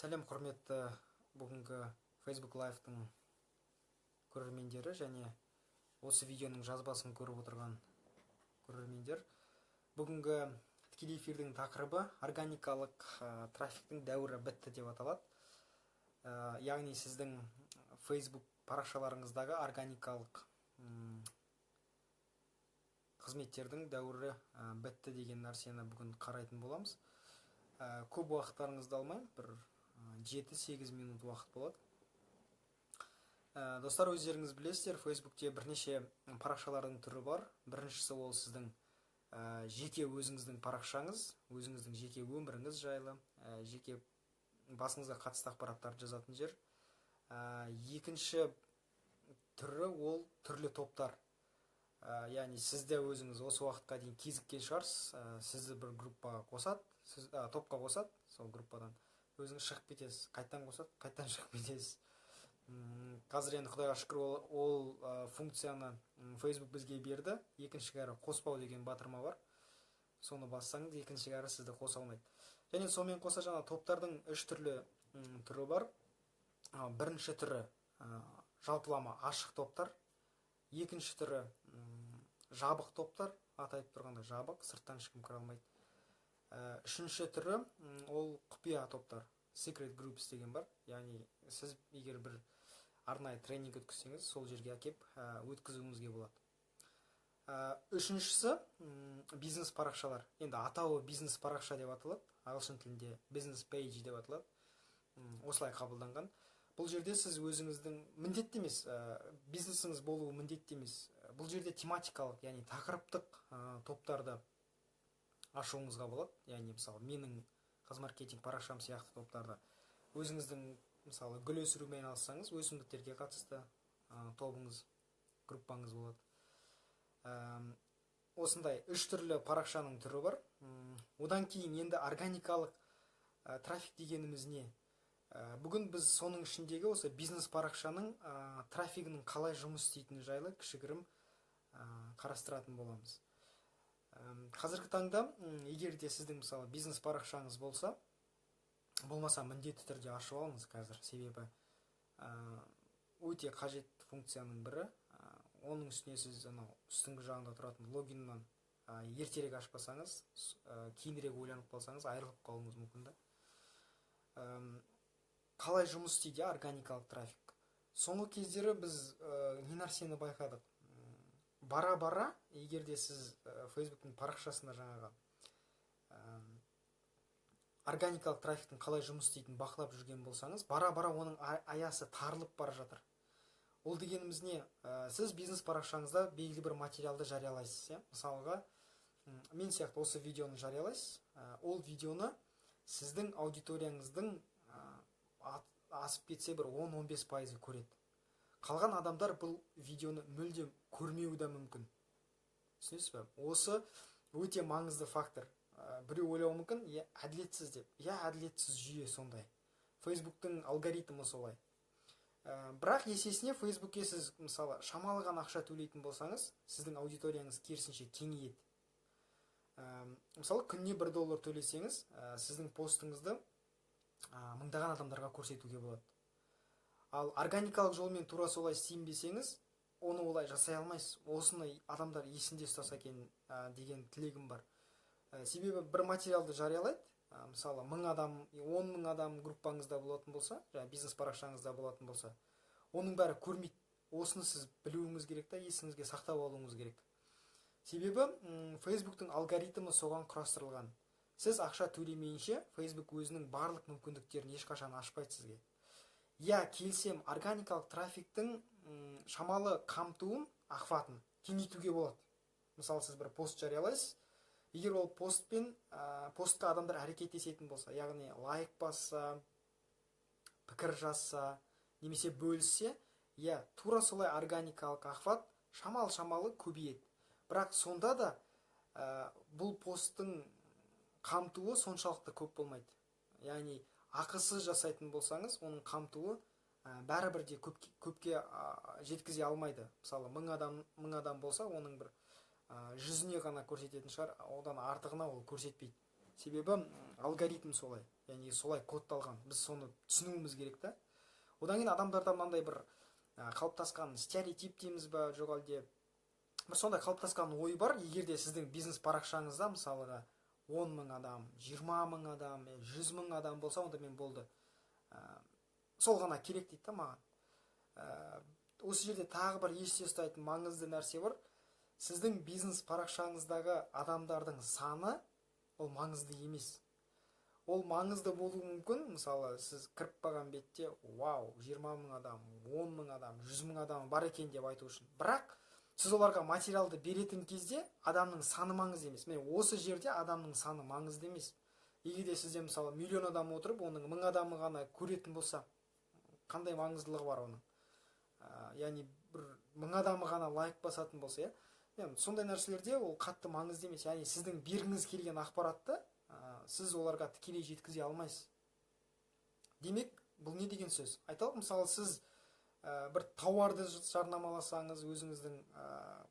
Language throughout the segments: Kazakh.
Сәлем құрметті бүгінгі Facebook Live-тың көрермендері және осы видеоның жазбасын көріп отырған көрермендер. Бүгінгі тікелей эфирдің тақырыбы органикалық трафиктің дәуірі бітті деп аталады. Яғни сіздің Facebook парақшаларыңыздағы органикалық қызметтердің дәуірі бітті деген нәрсені бүгін қарайтын боламыз. Көп уақыттарыңызды алмайын, бір 7-8 минут уақыт болады. Достар, өздеріңіз білесіздер, Facebookте бірнеше парақшалардың түрі бар. Біріншісі ол сіздің жеке өзіңіздің парақшаңыз, өзіңіздің жеке өміріңіз жайлы, жеке басыңызға қатысты ақпараттарды жазатын жер. Екінші түрі ол түрлі топтар. Яғни сізде өзіңіз осы уақытқа дейін кезіккен шығарсыз, сізді бір группаға қосады, топқа қосады, сол группадан өзіңіз шығып кетесіз, қайттан қосады, қайттан шығып кетесіз. Қазір енді Құдайға шүкір ол функцияны Facebook бізге берді. Екінші кәрі қоспау деген батырма бар. Соны бассаңыз, екінші кәрі сізді қоса алмайды. Және сонымен қоса жаңа топтардың үш түрлі түрі бар. Бірінші түрі жалпылама ашық топтар. Екінші түрі жабық топтар, атайып тұрғанда жабық, сырттан ешкім кіре алмайды. Үшінші түрі ол құпия топтар, secret groups деген бар. Яғни сіз егер бір арнайы тренинг өткізсеңіз, сол жерге әкеп өткізуіңізге болады. Үшіншісі бизнес парақшалар. Енді атауы бизнес парақша деп аталады, ағылшын тілінде business page деп аталады. Осылай қабылданған. Бұл жерде сіз өзіңіздің міндетті емес, бизнесіңіз болуы міндетті емес. Бұл жерде тематикалық, яғни тақырыптық топтарды ашуыңызға болады. Яғни мысалы менің қазмаркетинг парақшам сияқты топтарды өзіңіздің мысалы гүл өсірумен айналыссаңыз, өсімдіктерге қатысты тобыңыз, группаңыз болады. Осындай үш түрлі парақшаның түрі бар. Одан кейін енді органикалық трафик дегеніміз не? Бүгін біз соның ішіндегі осы бизнес парақшаның трафигінің қалай жұмыс істейтіні жайлы кішігірім қарастыратын боламыз. Қазіргі таңда, егер де сіздің мысалы бизнес парақшаңыз болмаса міндетті түрде ашып алыңыз қазір, себебі өте қажет функцияның бірі. Оның үстіне сіз үстіңгі жағында тұратын логиннан ертерек ашпасаңыз, кейінірек ойланып қалсаңыз, айырылып қалуыңыз мүмкін. Қалай жұмыс істейді органикалық трафик? Соңғы кездері біз не нәрсені байқадық? Бара-бара, егер де сіз Facebook'тың парақшасында жаңағы органикалық трафиктің қалай жұмыс істейтінін бақылап жүрген болсаңыз, бара-бара оның аясы тарылып бара жатыр. Ол дегеніміз не? Сіз бизнес парақшаңызда белгілі бір материалды жариялайсыз. Мысалға, мен сияқты осы видеоны жариялайсыз. Ол видеоны сіздің аудиторияңыздың асып кетсе бір 10-15% көреді. Қалған адамдар бұл видеоны мүлдем көрмеуі де мүмкін. Түсінесіз бе? Осы өте маңызды фактор. Біреу ойлауы мүмкін, әділетсіз деп. Әділетсіз жүйе сондай. Facebook'тың алгоритмі солай. Бірақ есесіне Facebook'ке сіз мысалы шамалы ғана ақша төлейтін болсаңыз, сіздің аудиторияңыз керісінше кеңейеді. Мысалы күніне $1 төлесеңіз, сіздің постыңызды мыңдаған адамдарға көрсетуге болады. Ал органикалық жолмен тура солай істеймін оны олай жасай алмайсыз. Осыны адамдар есінде ұстаса екен деген тілегім бар. Себебі бір материалды жариялайды, мысалы 1000 адам, 10.000 адам группаңызда болатын болса, бизнес парақшаңызда болатын болса, оның бәрі көрмейді. Осыны сіз білуіңіз керек та, есіңізге сақтап алуыңыз керек. Себебі Facebook'тың алгоритмі соған құрастырылған. Сіз ақша төлемейінше, Facebook өзінің барлық мүмкіндіктерін ешқашан ашпайды сізге. Келсем, органикалық трафиктің шамалы қамтуын, охватын кеңейтуге болады. Мысалы, сіз бір пост жариялайсыз. Егер ол постқа адамдар әрекеттесетін болса, яғни лайк басса, пікір жазса, немесе бөліссе, тура солай органикалық охват шамалы көбейеді. Бірақ сонда да бұл посттың қамтуы соншалықты көп болмайды. Яғни ақысыз жасайтын болсаңыз, оның қамтуы бәрібірде көпке жеткізе алмайды. Мысалы 1000 адам болса, оның бір 100-не ғана көрсететін шығар, одан артығына ол көрсетпейді. себебі алгоритм солай, яғни солай кодталған, біз соны түсінуіміз керек та. Одан кейін адамдарда мынандай бір қалыптасқан стереотип дейміз ба, жоқ әлде бір сондай қалыптасқан ой бар. Егер де сіздің бизнес парақшаңызда мысалға 10 мың адам, 20 мың адам, 100 мың адам болса, онда мен болды, сол ғана керек дейді да маған. Осы жерде тағы бір есте ұстайтын маңызды нәрсе бар. Сіздің бизнес парақшаңыздағы адамдардың саны ол маңызды емес. Ол маңызды болуы мүмкін, мысалы сіз кіріп қалған бетте вау, 20 мың адам, 10 мың адам, 100 мың адам бар екен деп айту үшін. Бірақ сіз оларға материалды беретін кезде адамның саны маңызды емес. Міне осы жерде адамның саны маңызды емес. Егер де сізде мысалы миллион адам отырып, оның 1000 адамы ғана көретін болса, қандай маңыздылығы бар оның? Яғни бір 1000 адамы ғана лайк басатын болса, сондай нәрселерде ол қатты маңызды емес. Яғни сіздің бергіңіз келген ақпаратты сіз оларға тікелей жеткізе алмайсыз. Демек, бұл не деген сөз? Айталық, мысалы сіз бір тауарды жарнамаласаңыз өзіңіздің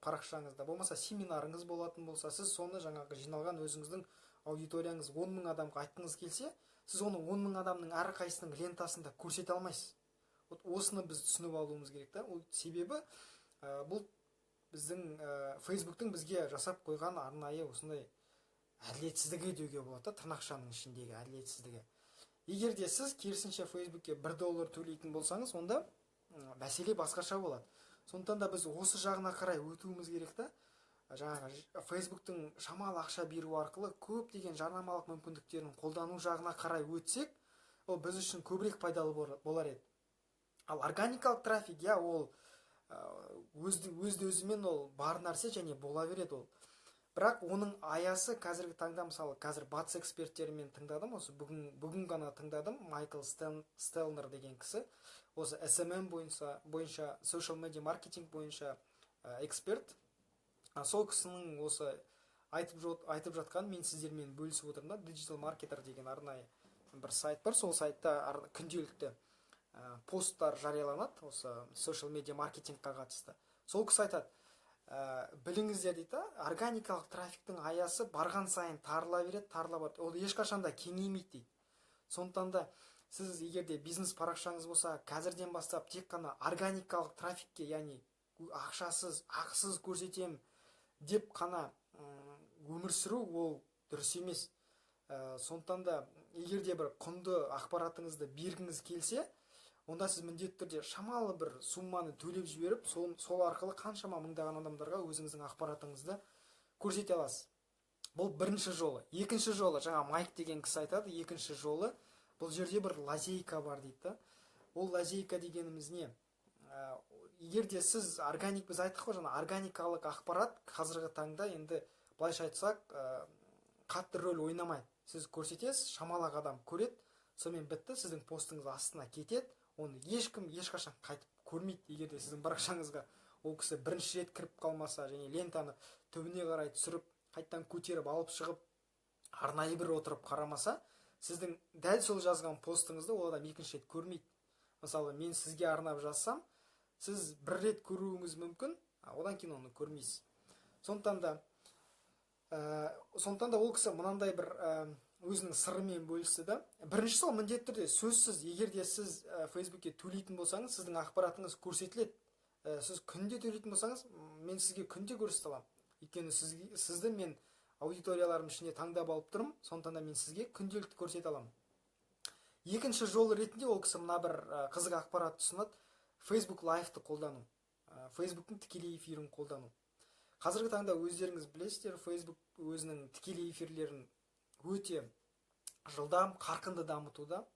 парақшаңызда, болмаса семинарыңыз болатын болса, сіз соны жаңағы жиналған өзіңіздің аудиторияңыз 10 мың адамға айтқыңыз келсе, сіз оны 10 мың адамның әрқайсының лентасында көрсете алмайсыз. Осыны біз түсініп алуымыз керек та. Ол себебі бұл біздің Фейсбуктың бізге жасап қойған арнайы осындай әділетсіздігі деуге болады, тырнақшаның ішіндегі әділетсіздігі. Егер де сіз керісінше Фейсбукке $1 төлейтін болсаңыз, онда мәселе басқаша болады. Сондықтан да біз осы жағына қарай өтуіміз керек та. Жаңағы Фейсбуктың шамалы ақша беру арқылы көптеген жарнамалық мүмкіндіктерін қолдану жағына қарай өтсек, ол біз үшін көбірек пайдалы болар еді. Ал органикалық трафик, ол өзді-өзімен ол бар нәрсе және бола береді ол. Бірақ оның аясы қазіргі таңда, мысалы қазір батыс эксперттерімен тыңдадым, осы бүгін ғана тыңдадым, Майкл Стелнер деген кісі, осы SMM бойынша, social media маркетинг бойынша эксперт. Сол кісінің осы айтып жатқан мен сіздермен бөлісіп отырмын да. Digital Marketer деген арнайы бір сайт бар, сол сайтта күнделікті посттар жарияланады осы social media маркетингқа қатысты. Сол кісі айтады, біліңіздер дейді, органикалық трафиктің аясы барған сайын тарыла береді, тарыла барады. Ол ешқашанда кеңеймейді дейді. Сондықтан да сіз егер де бизнес парақшаңыз болса, қазірден бастап тек қана органикалық трафикке, яғни ақшасыз, ақысыз көрсетем деп қана өмір сүру ол дұрыс емес. Сондықтан да егер де бір құнды ақпаратыңызды бергіңіз келсе, онда сіз міндетті түрде шамалы бір сумманы төлеп жіберіп, сол арқылы қаншама мыңдаған адамдарға өзіңіздің ақпаратыңызды көрсете аласыз. Бұл бірінші жолы. Екінші жолы, жаңа Майк деген кісі айтады, екінші жолы, бұл жерде бір лазейка бар дейді. Ол лазейка дегеніміз не? Егер де сіз біз айттық қой, жаңа органикалық ақпарат қазіргі таңда енді былайша айтсақ қатты рөл ойнамайды. Сіз көрсетесіз, шамалы адам көреді, сонымен бітті, сіздің постыңыз астына кетеді, оны ешкім ешқашан қайтып көрмейді. Егер де сіздің парақшаңызға ол кісі бірінші рет кіріп қалмаса, және лентаны түбіне қарай түсіріп, қайттан көтеріп алып шығып, арнайы бір отырып қарамаса, сіздің дәл сол жазған постыңызды ол адам екінші рет көрмейді. Мысалы, мен сізге арнап жазсам, сіз бір рет көруіңіз мүмкін, одан кейін оны көрмейсіз. Сондықтан да ол кісі мынандай бір өзінің сырымен бөлісті да. Біріншісі, ол міндетті түрде сөзсіз, егер де сіз Фейсбукке төлейтін болсаңыз, сіздің ақпаратыңыз көрсетіледі. Сіз күнде төлейтін болсаңыз, мен сізге күнде көрсете аламын. Өйткені сізді мен аудиторияларым ішінде таңдап алып тұрмын, сондықтан да мен сізге күнделікті көрсете аламын. Екінші жол ретінде ол кісі мына бір қызық ақпарат ұсынады: Facebook Live-ты қолдану, Facebook'тың тікелей эфирін қолдану. Қазіргі таңда өздеріңіз білесіздер, Facebook өзінің тікелей эфирлерін өте жылдам, қарқынды дамытуда.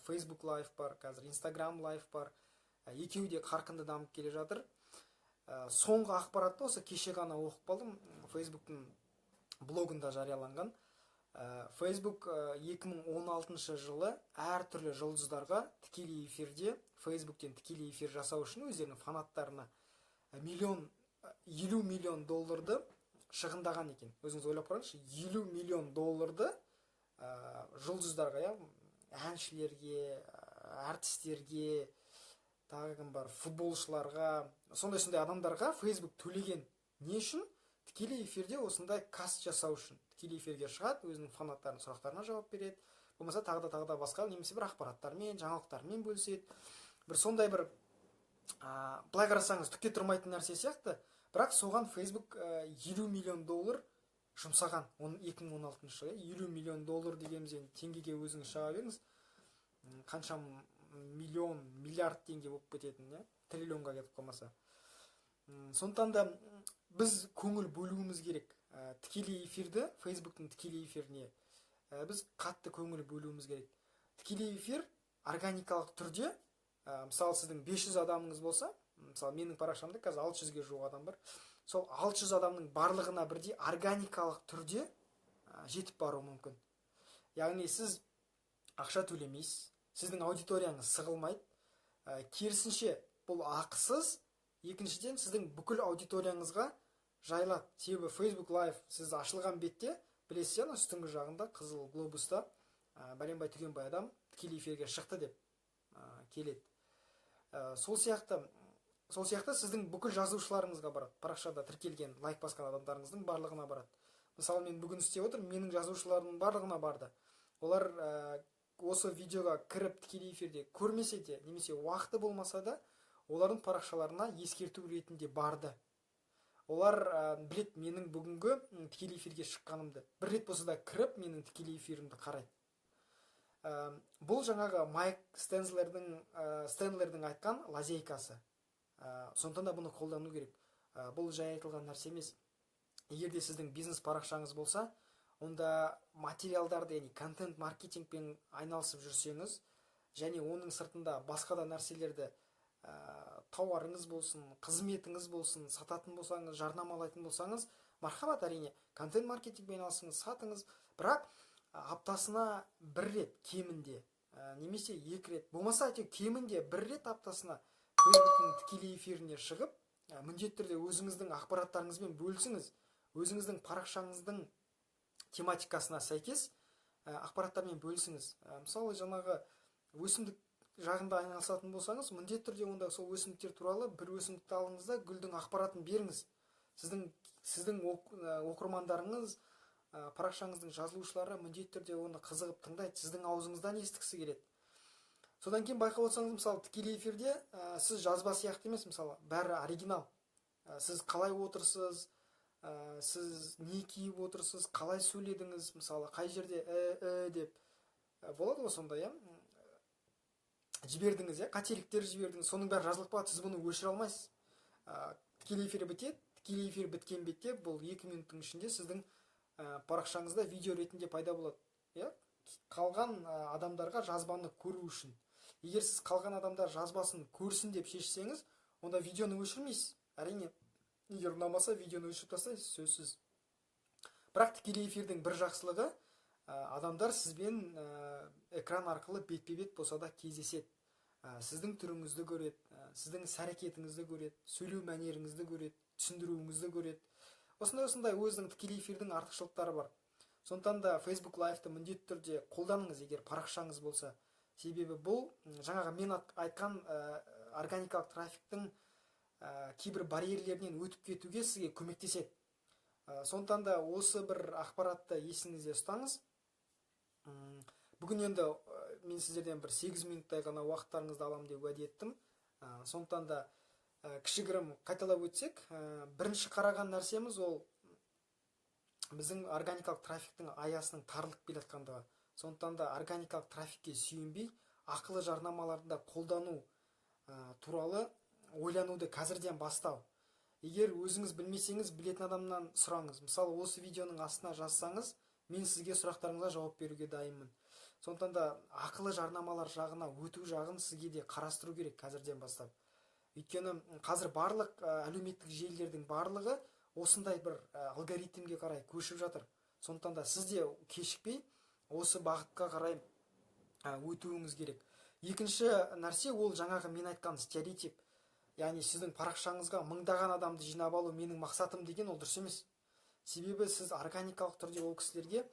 Facebook Live бар, қазір Instagram Live бар. Екеуі де қарқынды дамып келе жатыр. Соңғы ақпаратты осы кеше ғана оқып қалдым, Facebook'тың блогында жарияланған. Facebook 2016 жылы әртүрлі жұлдыздарға тікелей эфирде, Facebook'тен тікелей эфир жасау үшін өздерінің фанаттарына $50 миллион шығындаған екен. Өзіңіз ойлап қараңызшы, $50 миллион жұлдыздарға, әншілерге, әртістерге, тағы кім бар, футболшыларға, сондай адамдарға Facebook төлеген. Не үшін? тікелей эфирде осындай каст жасау үшін тікелей эфирге шығады, өзінің фанаттарының сұрақтарына жауап береді, болмаса тағы да басқа немесе бір ақпараттармен, жаңалықтармен бөліседі. Бір сондай бір былай қарасаңыз түкке тұрмайтын нәрсе сияқты, бірақ соған Facebook 50 миллион доллар жұмсаған. 2016 жылы 50 миллион доллар дегеніміз енді теңгеге өзіңіз шыға беріңіз, қанша миллион, миллиард теңге болып кететін, триллионға кетіп қалмаса. Сондықтан да біз көңіл бөлуіміз керек. Тікелей эфирді, Facebooktың тікелей эфиріне біз қатты көңіл бөлуіміз керек. Тікелей эфир органикалық түрде, мысалы сіздің 500 адамыңыз болса, мысалы менің парақшамда қазір 600-ге жуық адам бар. Сол 600 адамның барлығына бірдей органикалық түрде жетіп бару мүмкін. Яғни сіз ақша төлемейсіз, сіздің аудиторияңыз сығылмайды. Керісінше бұл ақысыз. Екіншіден, сіздің бүкіл аудиторияңызға жайылады. Себебі Facebook Live сіз ашылған бетте, білесіз, үстіңгі жағында қызыл глобуста бәленбай түгенбай адам тікелей эфирге шықты деп келеді. Сол сияқты сіздің бүкіл жазушыларыңызға барады. Парақшада тіркелген лайк басқан адамдарыңыздың барлығына барады. Мысалы, мен бүгін істеп отырмын, менің жазушыларымның барлығына барды. Олар осы видеоға кіріп тікелей эфирде көрмесе де, немесе уақыты болмаса да, олардың парақшаларына ескерту ретінде барды. Олар білет менің бүгінгі тікелей эфирге шыққанымды. Бір рет болса да кіріп, менің тікелей эфирімді қарайды. Бұл жаңағы Майк Стенлердің айтқан лазейкасы. Сондықтан да бұны қолдану керек. Бұл жай айтылған нәрсе емес. Егер де сіздің бизнес парақшаңыз болса, онда материалдарды, яғни контент маркетингпен айналысып жүрсеңіз, және оның сыртында басқа да нәрселерді, тауарыңыз болсын, қызметіңіз болсын, сататын болсаңыз, жарнамалайтын болсаңыз, мархабат, әрине, контент маркетингпен айналысыңыз, сатыңыз, бірақ аптасына бір рет кемінде, немесе 2 рет, болмаса кемінде 1 рет аптасына Facebooktың тікелей эфиріне шығып, міндетті түрде өзіңіздің ақпараттарыңызбен бөлісіңіз, өзіңіздің парақшаңыздың тематикасына сәйкес ақпараттармен бөлісіңіз. Мысалы, жаңағы өсімдік жағында айналысатын болсаңыз, міндетті түрде онда сол өсімдіктер туралы бір өсімдікті алыңыз да гүлдің ақпаратын беріңіз. Сіздің оқырмандарыңыз, парақшаңыздың жазылушылары міндетті түрде оны қызығып тыңдайды, сіздің аузыңыздан естігісі келеді. Содан кейін байқап отырсаңыз, мысалы, тікелей эфирде сіз жазба сияқты емес, мысалы, бәрі оригинал. Сіз қалай отырсыз, сіз не киіп отырсыз, қалай сөйледіңіз, мысалы, қай жерде деп болады ғой, сондай, жібердіңіз, қателіктер жібердіңіз, соның бәрі жазылып қалады, сіз бұны өшіре алмайсыз. Тікелей эфир бітеді, тікелей эфир біткен бетте бұл 2 минуттың ішінде сіздің парақшаңызда видео ретінде пайда болады. Қалған адамдарға жазбаны көру үшін. Егер сіз қалған адамдар жазбасын көрсін деп шешсеңіз, онда видеоны өшірмейсіз. Әрине, егер ұнамаса, видеоны өшіріп тастайсыз, сөзсіз. Бірақ тікелей эфирдің бір жақсылығы, адамдар сізбен экран арқылы бетпе-бет болса да кездеседі. Сіздің түріңізді көреді, сіздің іс-әрекетіңізді көреді, сөйлеу мәнеріңізді көреді, түсіндіруіңізді көреді. Осындай өзінің тікелей эфирдің артықшылықтары бар. Сондықтан да Facebook Live-ты міндетті түрде қолданыңыз, егер парақшаңыз болса. Себебі бұл жаңағы мен айтқан органикалық трафиктің кейбір барьерлерінен өтіп кетуге сізге көмектеседі. Сондықтан да осы бір ақпаратты есіңізде ұстаңыз. Бүгін енді мен сіздерден бір 8 минуттай ғана уақыттарыңызды аламын деп уәде еттім. Сондықтан да кішігірім қайталап өтсек, бірінші қараған нәрсеміз ол біздің органикалық трафиктің аясының тарылып келе жатқандығы. Сондықтан да органикалық трафикке сүйенбей, ақылы жарнамаларында қолдану туралы ойлануды қазірден бастау. Егер өзіңіз білмесеңіз, білетін адамнан сұраңыз. Мысалы, осы видеоның астына жазсаңыз, мен сізге сұрақтарыңызға жауап беруге дайынмын. Сондықтан да ақылы жарнамалар жағына өту жағын сізге де қарастыру керек қазірден бастап. Өйткені қазір барлық әлеуметтік желілердің барлығы осындай бір алгоритмге қарай көшіп жатыр. Сондықтан да сіз де кешікпей осы бағытқа қарай өтуіңіз керек. Екінші нәрсе ол жаңағы мен айтқан стереотип. Яғни сіздің парақшаңызға мыңдаған адамды жинап алу менің мақсатым деген ол дұрыс емес. Себебі сіз органикалық түрде ол кісілерге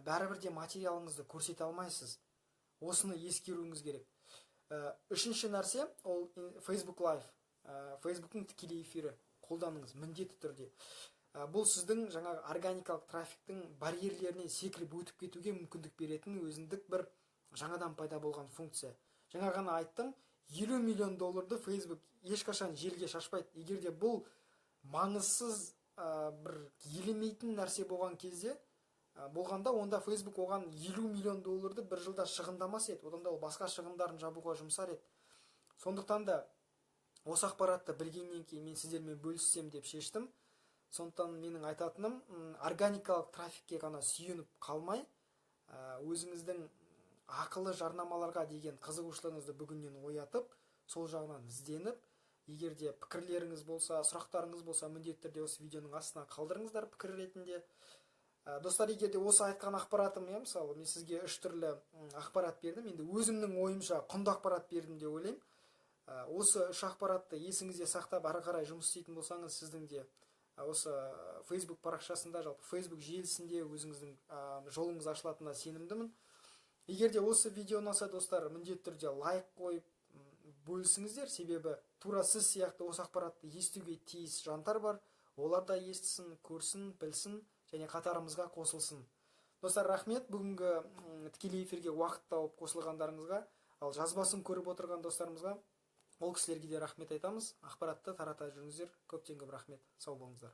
бәрібір де материалыңызды көрсете алмайсыз. Осыны ескеруіңіз керек. Үшінші нәрсе ол Facebook Live. Facebook'ың тікелей эфирі қолданыңыз міндетті түрде. Бұл сіздің жаңағы органикалық трафиктің барьерлерінен секіріп өтіп кетуге мүмкіндік беретін өзіндік бір жаңадан пайда болған функция. Жаңа ғана айттым, 50 миллион долларды Facebook ешқашан желге шашпайды. Егер де бұл маңызсыз бір елемейтін нәрсе болған кезде болғанда, онда Facebook оған 50 миллион долларды бір жылда шығындамас еді. Одан да ол басқа шығындарын жабуға жұмсар еді. Сондықтан да осы ақпаратты білгеннен кейін мен сіздермен бөліссем деп шештім. Сондықтан менің айтатыным, органикалық трафикке ғана сүйеніп қалмай, өзіңіздің ақылы жарнамаларға деген қызығушылығыңызды бүгіннен оятып, сол жағынан ізденіп, егер де пікірлеріңіз болса, сұрақтарыңыз болса, міндетті түрде осы видеоның астына қалдырыңыздар пікір ретінде. Достар, егер де осы айтқан ақпаратым, мысалы мен сізге 3 түрлі ақпарат бердім, енді өзімнің ойымша құнды ақпарат бердім деп ойлаймын. Осы 3 ақпаратты есіңізде сақтап ары қарай жұмыс істейтін болсаңыз, сіздің де осы Facebook парақшасында, жалпы Facebook желісінде өзіңіздің жолыңыз ашылатынына сенімдімін. Егер де осы видео ұнаса, достар, міндетті түрде лайк қойып бөлісіңіздер, себебі тура сіз сияқты осы ақпаратты естуге тиіс жандар бар. Олар да естісін, көрсін, білсін және қатарымызға қосылсын. Достар, рахмет бүгінгі тікелей эфирге уақыт тауып қосылғандарыңызға, ал жазбасын көріп отырған достарымызға, ол кісілерге де рахмет айтамыз. Ақпаратты тарата жүріңіздер. Көптен көп рахмет. Сау болыңыздар.